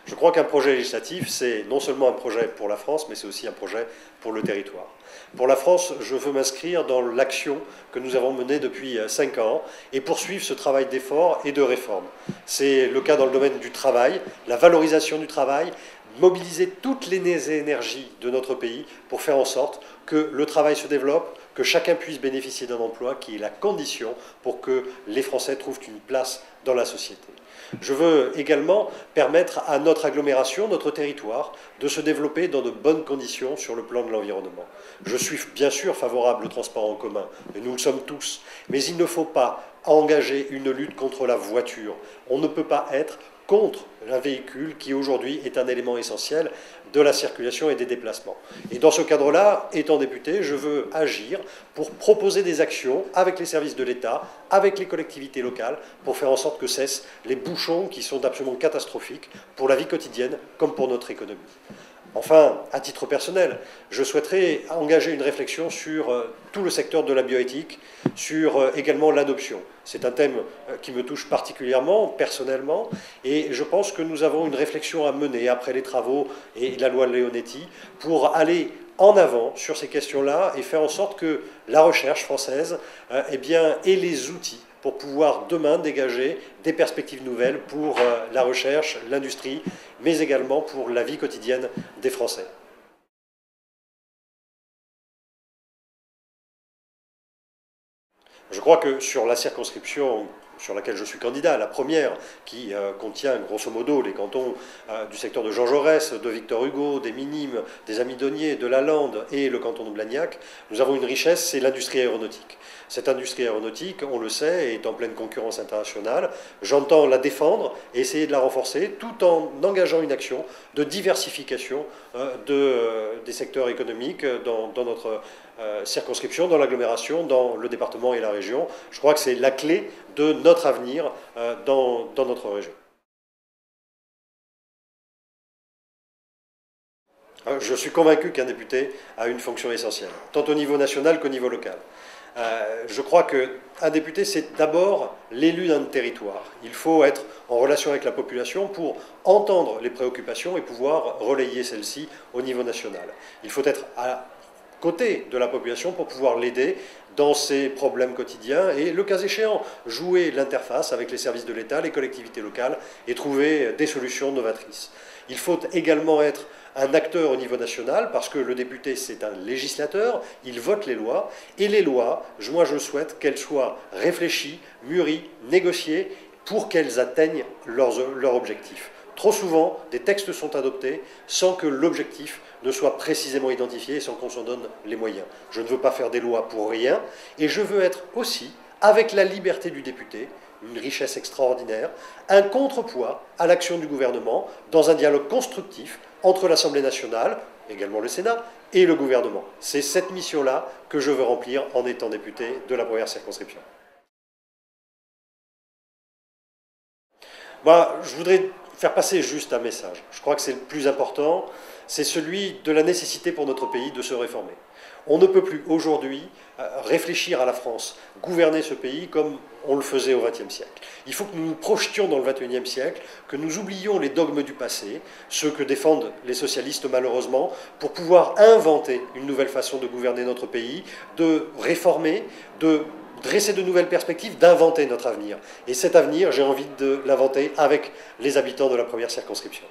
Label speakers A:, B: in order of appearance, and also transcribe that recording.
A: Je crois qu'un projet législatif, c'est non seulement un projet pour la France, mais c'est aussi un projet pour le territoire. Pour la France, je veux m'inscrire dans l'action que nous avons menée depuis 5 ans et poursuivre ce travail d'effort et de réforme. C'est le cas dans le domaine du travail, la valorisation du travail, mobiliser toutes les énergies de notre pays pour faire en sorte que le travail se développe, que chacun puisse bénéficier d'un emploi qui est la condition pour que les Français trouvent une place dans la société. Je veux également permettre à notre agglomération, notre territoire, de se développer dans de bonnes conditions sur le plan de l'environnement. Je suis bien sûr favorable au transport en commun, et nous le sommes tous, mais il ne faut pas engager une lutte contre la voiture. On ne peut pas être contre un véhicule qui aujourd'hui est un élément essentiel de la circulation et des déplacements. Et dans ce cadre-là, étant député, je veux agir pour proposer des actions avec les services de l'État, avec les collectivités locales, pour faire en sorte que cessent les bouchons qui sont absolument catastrophiques pour la vie quotidienne comme pour notre économie. Enfin, à titre personnel, je souhaiterais engager une réflexion sur tout le secteur de la bioéthique, sur également l'adoption. C'est un thème qui me touche particulièrement, personnellement, et je pense que nous avons une réflexion à mener après les travaux et la loi Leonetti pour aller en avant sur ces questions-là et faire en sorte que la recherche française ait les outils pour pouvoir demain dégager des perspectives nouvelles pour la recherche, l'industrie, mais également pour la vie quotidienne des Français. Je crois que sur la circonscription sur laquelle je suis candidat, la première, qui contient grosso modo les cantons du secteur de Jean Jaurès, de Victor Hugo, des Minimes, des Amidonniers, de la Lande et le canton de Blagnac, nous avons une richesse, c'est l'industrie aéronautique. Cette industrie aéronautique, on le sait, est en pleine concurrence internationale. J'entends la défendre et essayer de la renforcer tout en engageant une action de diversification des secteurs économiques dans notre circonscription, dans l'agglomération, dans le département et la région. Je crois que c'est la clé de notre avenir dans notre région. Je suis convaincu qu'un député a une fonction essentielle, tant au niveau national qu'au niveau local. Je crois qu'un député, c'est d'abord l'élu d'un territoire. Il faut être en relation avec la population pour entendre les préoccupations et pouvoir relayer celles-ci au niveau national. Il faut être à côté de la population pour pouvoir l'aider dans ses problèmes quotidiens et, le cas échéant, jouer l'interface avec les services de l'État, les collectivités locales et trouver des solutions novatrices. Il faut également être un acteur au niveau national parce que le député, c'est un législateur, il vote les lois et les lois, moi je souhaite qu'elles soient réfléchies, mûries, négociées pour qu'elles atteignent leur objectif. Trop souvent, des textes sont adoptés sans que l'objectif ne soit précisément identifié et sans qu'on s'en donne les moyens. Je ne veux pas faire des lois pour rien et je veux être aussi, avec la liberté du député, une richesse extraordinaire, un contrepoids à l'action du gouvernement dans un dialogue constructif entre l'Assemblée nationale, également le Sénat, et le gouvernement. C'est cette mission-là que je veux remplir en étant député de la première circonscription. Moi, je voudrais faire passer juste un message. Je crois que c'est le plus important, c'est celui de la nécessité pour notre pays de se réformer. On ne peut plus aujourd'hui réfléchir à la France, gouverner ce pays comme on le faisait au XXe siècle. Il faut que nous nous projetions dans le XXIe siècle, que nous oublions les dogmes du passé, ceux que défendent les socialistes malheureusement, pour pouvoir inventer une nouvelle façon de gouverner notre pays, de réformer, de dresser de nouvelles perspectives, d'inventer notre avenir. Et cet avenir, j'ai envie de l'inventer avec les habitants de la première circonscription.